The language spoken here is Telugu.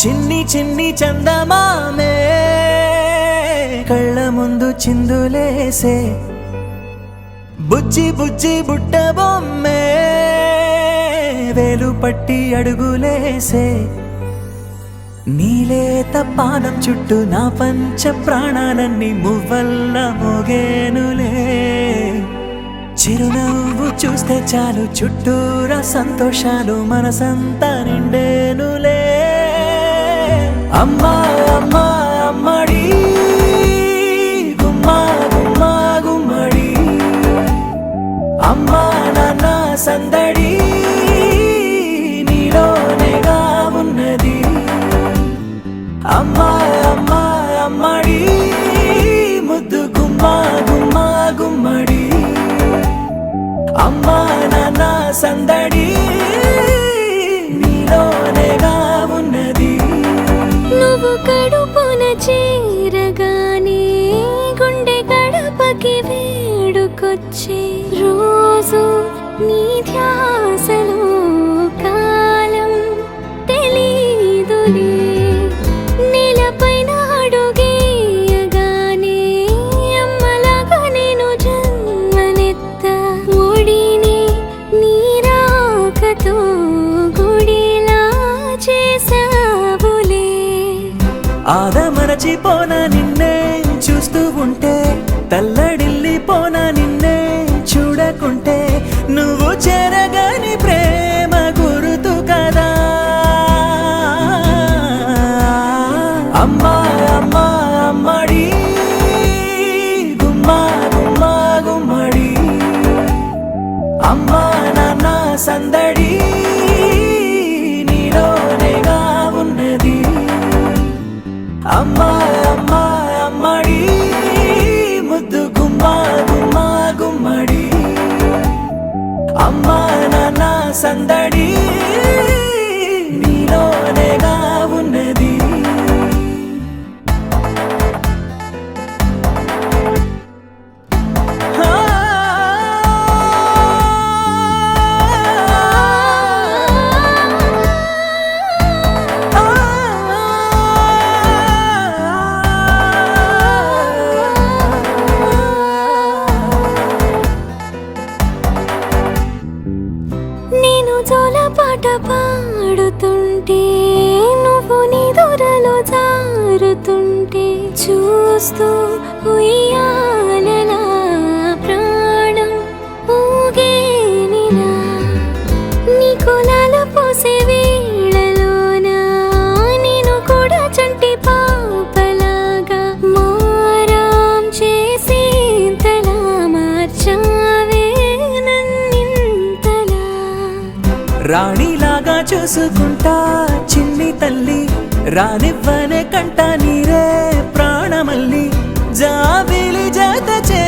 చిన్ని చిన్ని చందమామే కళ్ళ ముందు చిందులేసే బుజ్జి బుజ్జి బుట్ట బొమ్మే వేలు పట్టి అడుగులేసే నీలేత పానం చుట్టూ నా పంచ ప్రాణాలన్నీ మువ్వల్ల మోగేనులే చిరునవ్వు చూస్తే చాలు చుట్టూరా సంతోషాలు మనసంతా నిండేనులే అమ్మా అమ్మా అమ్మడి గుమ్మా గుమ్మా గుమ్మడి అమ్మా నాన్న సందడి నీలోనేగా ఉన్నది అమ్మా అమ్మా అమ్మడి ముద్దు గుమ్మా గుమ్మా గుమ్మడి అమ్మా నాన్న సందడి నీలోనేగా ఉన్నది నువ్వు కడుపున చేరగానే గుండె గడపకి వేడుకొచ్చే రోజు నీ ధ్యాసలో కాలం తెలీదులే నేలపైన అడుగేయగానే అమ్మలాగా నేను జన్మనెత్త ఒడిని నీ రాకతో గుడిలా చేసావులే ఆదమరచిపోనా నిన్నే చూస్తూ ఉంటే తల్లడిల్లిపోనా నిన్నే చూడకుంటే నువ్వు చెరగని ప్రేమ గురుతు కదా అమ్మా అమ్మా అమ్మడి గుమ్మా గుమ్మా గుమ్మడి అమ్మా నాన్న సందడి నీలోనేగా ఉన్నది అమ్మా అమ్మా అమ్మడి ముద్దు గుమ్మా గుమ్మా గుమ్మడి అమ్మా నాన్న సందడి నీలోనేగా ఉన్నది నేను జోలపాట పాడుతుంటే నువ్వు నీ దూరలో జారుతుంటే చూస్తూ ఉయ్యాలలా ప్రాణం ఊగేనిలా నీ కులాల పోసే వేళలోన నేను కూడా చంటి పాపలాగా మారాం చేసేంతలా మార్చావే నన్నింతలా రాణిలాగా చూసుకుంటా చిన్ని తల్లి రానివ్వనే కంట నీరే ప్రాణమల్లి జాబిలి జత చే